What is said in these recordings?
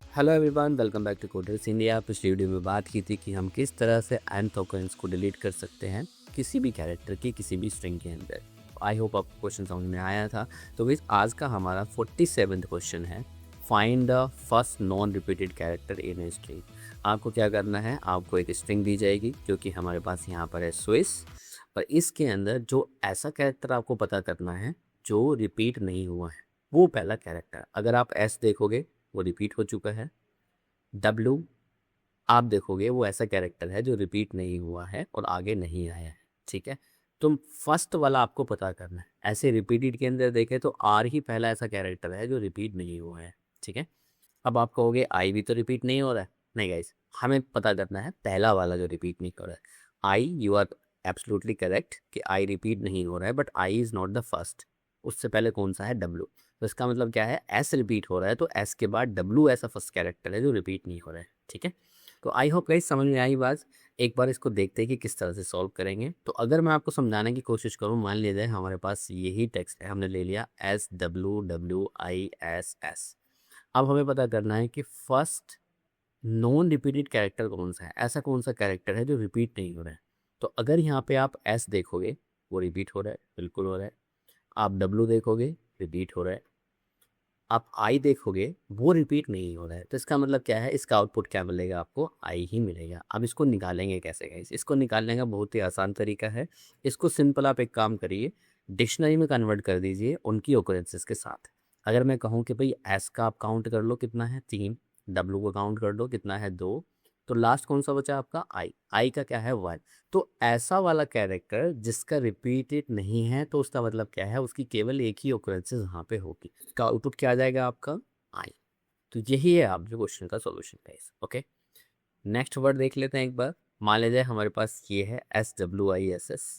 Hello everyone, welcome back to coders India. पिछली video में बात की थी कि हम किस तरह से nth ऑकरेंस को डिलीट कर सकते हैं किसी भी कैरेक्टर की किसी भी स्ट्रिंग के अंदर। आई होप आपको क्वेश्चन समझ में आया था। तो गाइस आज का हमारा 47वां क्वेश्चन है, find the first non repeated character in a string. आपको क्या करना है, आपको एक स्ट्रिंग दी जाएगी जो कि हमारे पास यहाँ पर है स्विस, और इसके अंदर जो ऐसा कैरेक्टर आपको पता करना है जो रिपीट नहीं हुआ है, वो पहला कैरेक्टर। अगर आप एस देखोगे वो रिपीट हो चुका है, डब्लू आप देखोगे वो ऐसा कैरेक्टर है जो रिपीट नहीं हुआ है और आगे नहीं आया है। ठीक है, तुम फर्स्ट वाला आपको पता करना है। ऐसे रिपीटेड के अंदर देखें तो आर ही पहला ऐसा कैरेक्टर है जो रिपीट नहीं हुआ है। ठीक है, अब आप कहोगे आई भी तो रिपीट नहीं हो रहा है। नहीं गाइस, हमें पता करना है पहला वाला जो रिपीट नहीं हो रहा है। आई, यू आर एब्सोल्युटली करेक्ट कि आई रिपीट नहीं हो रहा है, but I is not the first. उससे पहले कौन सा है, डब्लू। तो इसका मतलब क्या है, एस रिपीट हो रहा है तो एस के बाद डब्लू ऐसा फर्स्ट कैरेक्टर है जो रिपीट नहीं हो रहा है। ठीक है, तो आई होप गाइस समझ में आई बात। एक बार इसको देखते हैं कि किस तरह से सॉल्व करेंगे। तो अगर मैं आपको समझाने की कोशिश करूं, मान लीजिए हमारे पास यही टेक्स्ट है, हमने ले लिया S W W I S S. अब हमें पता करना है कि फर्स्ट नॉन रिपीटेड कैरेक्टर कौन सा है, ऐसा कौन सा कैरेक्टर है जो रिपीट नहीं हो रहा है। तो अगर यहाँ पे आप एस देखोगे वो रिपीट हो रहा है, बिल्कुल हो रहा है। आप डब्लू देखोगे रिपीट हो रहा है। आप आई देखोगे वो रिपीट नहीं हो रहा है। तो इसका मतलब क्या है, इसका आउटपुट क्या मिलेगा, आपको आई ही मिलेगा। अब इसको निकालेंगे कैसे गाइस, इसको निकालने का बहुत ही आसान तरीका है। इसको सिंपल आप एक काम करिए, डिक्शनरी में कन्वर्ट कर दीजिए उनकी ओकरेंसेस के साथ। अगर मैं कहूँ कि भाई एस का आप काउंट कर लो कितना है 3, डब्लू को काउंट कर लो कितना है 2, तो लास्ट कौन सा बचा आपका आई, आई का क्या है 1। तो ऐसा वाला कैरेक्टर जिसका रिपीटेड नहीं है, तो उसका मतलब क्या है, उसकी केवल एक ही ओकरेंसेस वहाँ पे होगी। का आउटपुट क्या आ जाएगा आपका, आई। तो यही है आप जो क्वेश्चन का solution guys. Okay, next word देख लेते हैं एक बार। मान लीजिए हमारे पास ये है S W I S S.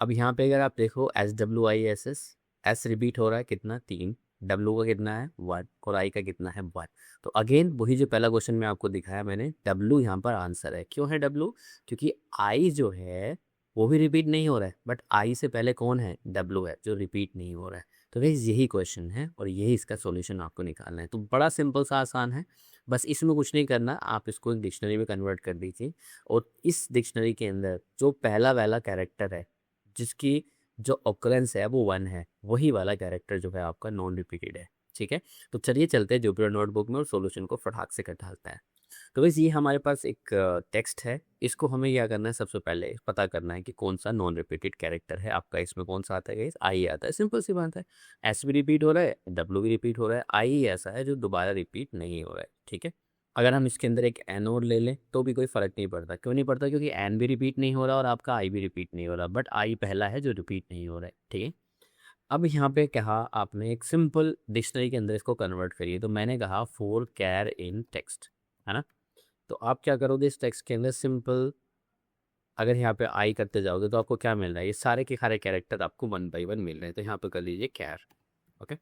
अब यहाँ पे अगर आप देखो S W I S S, S repeat हो रहा है कितना 3, डब्ल्यू का कितना है 1 और आई का कितना है 1। तो अगेन वही जो पहला क्वेश्चन में आपको दिखाया मैंने, डब्ल्यू यहाँ पर आंसर है। क्यों है डब्ल्यू, क्योंकि आई जो है वो भी रिपीट नहीं हो रहा है, बट आई से पहले कौन है, डब्ल्यू है जो रिपीट नहीं हो रहा है। तो गाइस यही क्वेश्चन है और यही इसका सॉल्यूशन आपको निकालना है। तो बड़ा सिंपल सा आसान है, बस इसमें कुछ नहीं करना, आप इसको एक डिक्शनरी में कन्वर्ट कर दीजिए और इस डिक्शनरी के अंदर जो पहला वाला कैरेक्टर है जिसकी जो ऑकरेंस है वो 1 है, वही वाला कैरेक्टर जो है आपका नॉन रिपीटेड है। ठीक है, तो चलिए चलते हैं जुपिटर नोटबुक में और सॉल्यूशन को फटाक से कर डालते हैं। तो बस ये हमारे पास एक टेक्स्ट है, इसको हमें क्या करना है, सबसे पहले पता करना है कि कौन सा नॉन रिपीटेड कैरेक्टर है आपका। इसमें कौन सा आता है, आई आता है, सिंपल सी बात है। एस भी रिपीट हो रहा है, डब्ल्यू भी रिपीट हो रहा है, आई ही ऐसा है जो दोबारा रिपीट नहीं हो रहा है। ठीक है, अगर हम इसके अंदर एक एन और ले लें तो भी कोई फ़र्क नहीं पड़ता। क्यों नहीं पड़ता, क्योंकि एन भी रिपीट नहीं हो रहा और आपका आई भी रिपीट नहीं हो रहा, बट आई पहला है जो रिपीट नहीं हो रहा है। ठीक है, अब यहाँ पे कहा आपने एक सिंपल डिक्शनरी के अंदर इसको कन्वर्ट करिए। तो मैंने कहा फोर कैर इन टेक्स्ट, है ना। तो आप क्या करोगे, इस टेक्स्ट के अंदर सिंपल अगर यहाँ पे आई करते जाओगे तो आपको क्या मिल रहा है, ये सारे के सारे कैरेक्टर आपको 1 बाई 1 मिल रहे हैं। तो यहाँ पे कर लीजिए कैर। ओके,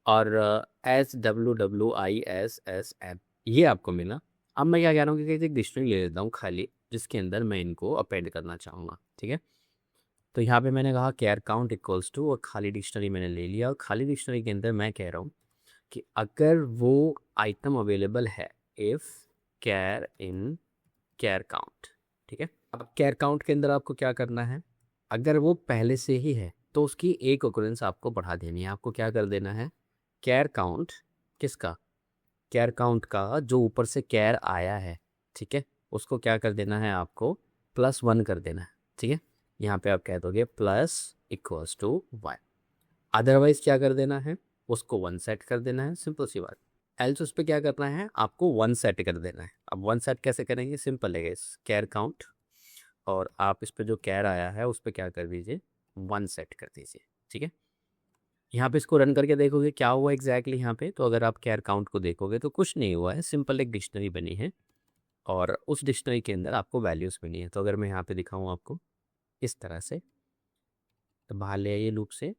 और S W W I S S N ये आपको मिला। अब मैं क्या कह रहा हूँ कि एक डिक्शनरी ले लेता हूँ खाली, जिसके अंदर मैं इनको अपेंड करना चाहूँगा। ठीक है, तो यहाँ पे मैंने कहा कैर काउंट इक्वल्स टू, और खाली डिक्शनरी मैंने ले लिया। और खाली डिक्शनरी के अंदर मैं कह रहा हूँ कि अगर वो आइटम अवेलेबल है, if char in char count. ठीक है, अब कैर काउंट के अंदर आपको क्या करना है, अगर वो पहले से ही है तो उसकी एक ओकरेंस आपको बढ़ा देनी है। आपको क्या कर देना है, कैर काउंट किसका, कैर काउंट का जो ऊपर से कैर आया है, ठीक है, उसको क्या कर देना है, आपको +1 कर देना है। ठीक है, यहाँ पे आप कह दोगे प्लस इक्वल्स टू 1। अदरवाइज क्या कर देना है, उसको 1 सेट कर देना है, सिंपल सी बात। एल्स उस पर क्या करना है, आपको 1 सेट कर देना है। अब 1 सेट कैसे करेंगे, सिंपल है इस कैर काउंट, और आप इस पर जो कैर आया है उस पर क्या कर दीजिए, 1 सेट कर दीजिए। ठीक है, यहाँ पे इसको रन करके देखोगे क्या हुआ एग्जैक्टली यहाँ पे। तो अगर आप कैर काउंट को देखोगे तो कुछ नहीं हुआ है, सिंपल एक डिक्शनरी बनी है और उस डिक्शनरी के अंदर आपको वैल्यूज़ मिली है। तो अगर मैं यहाँ पे दिखाऊँ आपको इस तरह से, तो बाहर ले आइए लूप से,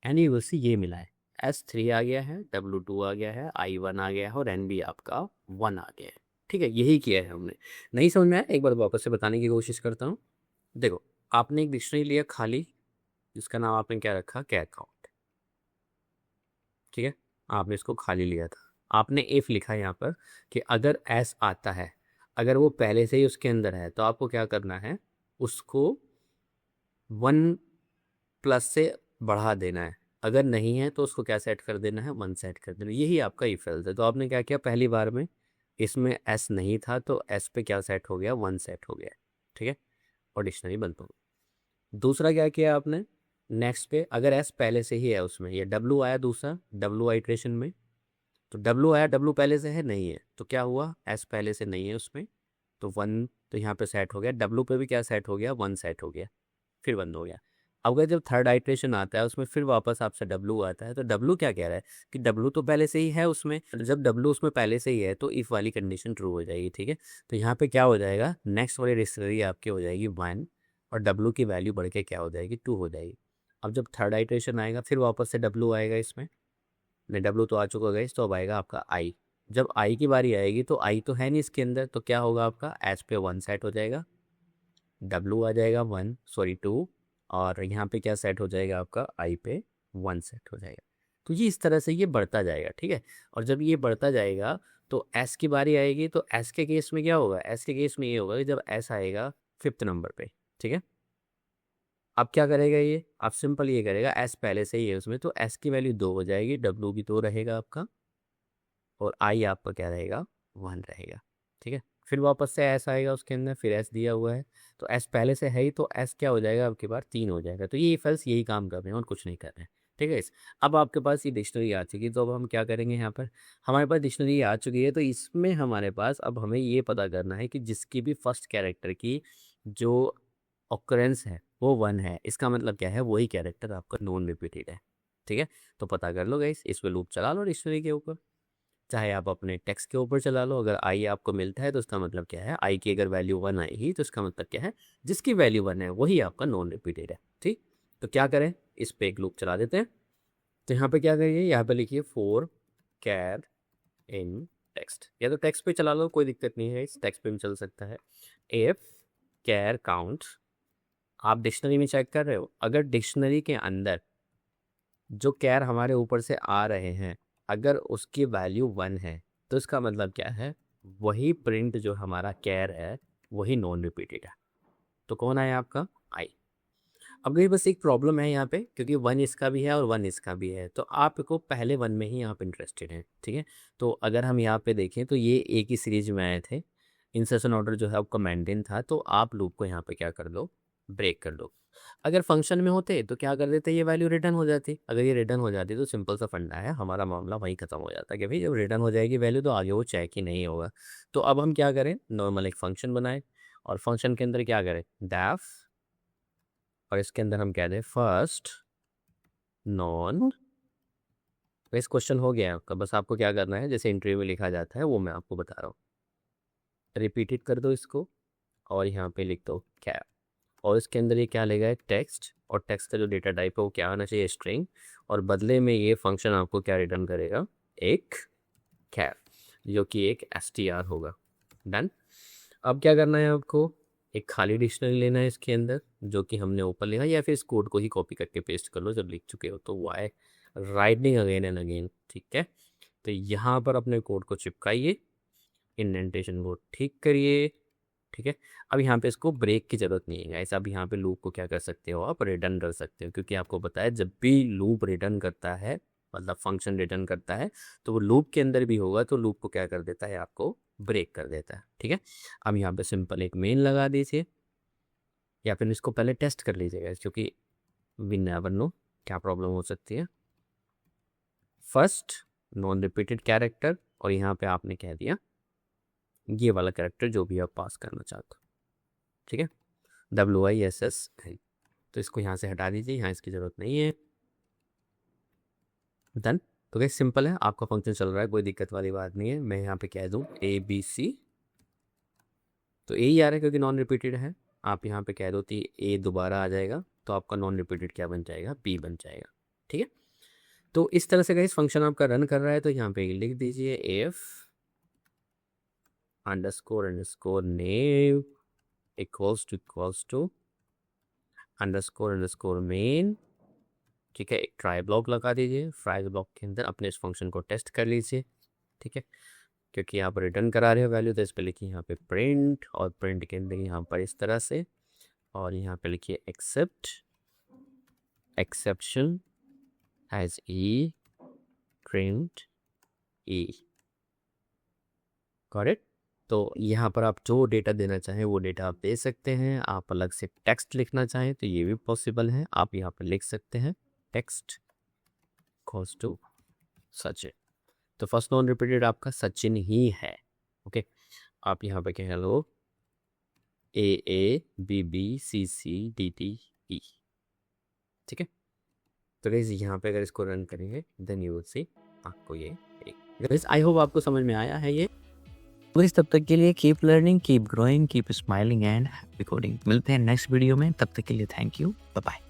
एनी यूसी ये मिला है, S3 आ गया है, W2 आ गया है, I1 आ गया है और N भी आपका 1 आ गया है। ठीक है, यही किया है हमने। नहीं समझ में आया, एक बार वापस से बताने की कोशिश करता हूँ। देखो, आपने एक डिक्शनरी लिया खाली, जिसका नाम आपने क्या रखा, कैर काउंट। ठीक है, आपने इसको खाली लिया था। आपने इफ़ लिखा है यहाँ पर कि अगर एस आता है, अगर वो पहले से ही उसके अंदर है तो आपको क्या करना है, उसको 1 प्लस से बढ़ा देना है। अगर नहीं है तो उसको क्या सेट कर देना है, 1 सेट कर देना है। यही आपका इफ एल्स है। तो आपने क्या किया, पहली बार में इसमें एस नहीं था तो एस पे क्या सेट हो गया, 1 सेट हो गया। ठीक है, और डिक्शनरी बंद हो गई। दूसरा क्या किया आपने, नेक्स्ट पे अगर एस पहले से ही है उसमें, या डब्लू आया दूसरा, डब्लू आइट्रेशन में, तो डब्लू आया, डब्लू पहले से है नहीं है तो क्या हुआ, एस पहले से नहीं है उसमें तो 1 तो यहाँ पे सेट हो गया, डब्लू पे भी क्या सेट हो गया, 1 सेट हो गया, फिर बंद हो गया। अब अगर जब थर्ड आइट्रेशन आता है उसमें फिर वापस आपसे डब्लू आता है, तो डब्लू क्या कह रहा है कि डब्लू तो पहले से ही है उसमें, जब डब्लू उसमें पहले से ही है तो इफ़ वाली कंडीशन ट्रू हो जाएगी। ठीक है, तो यहाँ पे क्या हो जाएगा, नेक्स्ट वाली डिक्शनरी आपकी हो जाएगी 1 और डब्लू की वैल्यू बढ़ के क्या हो जाएगी, 2 हो जाएगी। अब जब थर्ड आइट्रेशन आएगा फिर वापस से डब्लू आएगा इसमें, नहीं डब्लू तो आ चुका गया, तो अब आएगा आपका आई। जब आई की बारी आएगी तो आई तो है नहीं इसके अंदर, तो क्या होगा आपका, एच पे 1 सेट हो जाएगा, डब्लू आ जाएगा 1 सॉरी 2, और यहाँ पे क्या सेट हो जाएगा आपका, आई पे 1 सेट हो जाएगा। तो ये इस तरह से ये बढ़ता जाएगा। ठीक है, और जब ये बढ़ता जाएगा तो एस की बारी आएगी, तो एस के केस में क्या होगा, एस के केस में ये होगा कि जब एस आएगा 5th नंबर पे, ठीक है, अब क्या करेगा ये, अब सिंपल ये करेगा, एस पहले से ही है उसमें तो एस की वैल्यू 2 हो जाएगी, डब्लू भी 2 रहेगा आपका, और आई आपका क्या रहेगा, 1 रहेगा। ठीक है, फिर वापस से एस आएगा उसके अंदर, फिर एस दिया हुआ है तो एस पहले से है ही, तो एस क्या हो जाएगा आपके पास, 3 हो जाएगा। तो ये इफ यही काम कर रहे हैं और कुछ नहीं कर रहे हैं। ठीक है इस, अब आपके पास ये डिक्शनरी आ चुकी है, तो अब हम क्या करेंगे, यहाँ पर हमारे पास डिक्शनरी आ चुकी है, तो इसमें हमारे पास अब हमें ये पता करना है कि जिसकी भी फर्स्ट कैरेक्टर की जो ऑकरेंस है वो 1 है, इसका मतलब क्या है, वही कैरेक्टर आपका नॉन रिपीटेड है। ठीक है, तो पता कर लो गाइस, इस पे लूप चला लो डिक्शनरी के ऊपर, चाहे आप अपने टेक्स्ट के ऊपर चला लो। अगर आई आपको मिलता है तो उसका मतलब क्या है, आई की अगर वैल्यू 1 आएगी तो इसका मतलब क्या है, जिसकी वैल्यू 1 है वही आपका नॉन रिपीटेड है। ठीक, तो क्या करें, इस पे एक लूप चला देते हैं। तो यहाँ पे क्या करिए, यहाँ पे लिखिए फॉर कैर इन टेक्स्ट, या तो टेक्स्ट पे चला लो, कोई दिक्कत नहीं है, इस टेक्स्ट पे भी चल सकता है। इफ कैर काउंट, आप डिक्शनरी में चेक कर रहे हो, अगर डिक्शनरी के अंदर जो कैर हमारे ऊपर से आ रहे हैं अगर उसकी वैल्यू 1 है तो इसका मतलब क्या है, वही प्रिंट जो हमारा कैर है वही नॉन रिपीटेड है। तो कौन आया आपका, आई। अब ये बस एक प्रॉब्लम है यहाँ पे, क्योंकि 1 इसका भी है और 1 इसका भी है, तो आपको पहले 1 में ही आप इंटरेस्टेड हैं। ठीक है, तो अगर हम यहाँ पे देखें तो ये एक ही सीरीज में आए थे, इंसर्शन ऑर्डर जो है आपका मेंटेन था, तो आप लूप को यहाँ पे क्या कर दो, ब्रेक कर दो। अगर फंक्शन में होते तो क्या कर देते, ये वैल्यू रिटर्न हो जाती, अगर ये रिटर्न हो जाती तो सिंपल सा फंडा है, हमारा मामला वहीं खत्म हो जाता कि भाई जब रिटर्न हो जाएगी वैल्यू तो आगे वो चेक ही नहीं होगा। तो अब हम क्या करें, नॉर्मल एक फंक्शन बनाए और फंक्शन के अंदर क्या करें, डेफ, और इसके अंदर हम कह दें फर्स्ट नॉन। इस क्वेश्चन हो गया आपका, बस आपको क्या करना है, जैसे इंटरव्यू में लिखा जाता है वो मैं आपको बता रहा हूँ। रिपीटेड कर दो इसको और यहाँ पे लिख दो कैप, और इसके अंदर ये क्या लेगा, एक टेक्स्ट, और टेक्स्ट का जो डेटा टाइप है वो क्या आना चाहिए, स्ट्रिंग, और बदले में ये फंक्शन आपको क्या रिटर्न करेगा, एक कैप, जो कि एक str होगा। डन। अब क्या करना है आपको, एक खाली डिक्शनरी लेना है इसके अंदर, जो कि हमने ऊपर लिखा, या फिर इस कोड को ही कॉपी करके पेस्ट कर लो जब लिख चुके हो तो, why writing again and again. ठीक है, तो यहाँ पर अपने कोड को चिपकाइए, इंडेंटेशन को ठीक करिए। ठीक है, अब यहाँ पे इसको ब्रेक की ज़रूरत नहीं है गाइस, अब यहाँ पे लूप को क्या कर सकते हो, आप रिटर्न कर सकते हो, क्योंकि आपको पता है जब भी लूप रिटर्न करता है, मतलब फंक्शन रिटर्न करता है, तो वो लूप के अंदर भी होगा, तो लूप को क्या कर देता है, आपको ब्रेक कर देता है। ठीक है, अब यहाँ पे सिंपल एक मेन लगा दीजिए, या फिर इसको पहले टेस्ट कर लीजिएगा, क्योंकि वी नेवर नो क्या प्रॉब्लम हो सकती है। फर्स्ट नॉन रिपीटेड कैरेक्टर, और यहाँ पे आपने कह दिया ये वाला कैरेक्टर जो भी आप पास करना चाहते हो। ठीक है, WISS है, तो इसको यहाँ से हटा दीजिए, यहाँ इसकी ज़रूरत नहीं है। डन। तो क्या सिंपल है, आपका फंक्शन चल रहा है, कोई दिक्कत वाली बात नहीं है। मैं यहाँ पे कह दूँ ABC, तो A ही आ रहा है क्योंकि नॉन रिपीटेड है। आप यहाँ पे कह दो कि A दोबारा आ जाएगा, तो आपका नॉन रिपीटेड क्या बन जाएगा, B बन जाएगा। ठीक है, तो इस तरह से इस फंक्शन आपका रन कर रहा है, तो यहाँ पे लिख दीजिए if __ name equals to __ main। ठीक है, एक ट्राई ब्लॉक लगा दीजिए, ट्राई ब्लॉक के अंदर अपने इस फंक्शन को टेस्ट कर लीजिए। ठीक है, क्योंकि यहाँ पर रिटर्न करा रहे हो वैल्यू, तो इस पर लिखिए यहाँ पे प्रिंट, और प्रिंट के अंदर यहाँ पर इस तरह से, और यहाँ पे लिखिए एक्सेप्ट एक्सेप्शन एज ई प्रिंट ई। करेक्ट। तो यहाँ पर आप जो डेटा देना चाहें वो डेटा आप दे सकते हैं। आप अलग से टेक्स्ट लिखना चाहें तो ये भी पॉसिबल है, आप यहाँ पर लिख सकते हैं टेक्स्ट इक्वल्स टू सचिन। तो फर्स्ट नॉन रिपीटेड आपका सचिन ही है। ओके, आप यहाँ पे कह लो AABBCCDDE। ठीक है, तो गाइस यहाँ पे अगर इसको रन करेंगे देन यू विल सी आपको ये गाइस, आई होप आपको समझ में आया है ये। तो इस तब तक के लिए keep learning, keep growing, keep smiling and happy coding. मिलते हैं नेक्स्ट वीडियो में, तब तक के लिए थैंक यू, बाय बाय।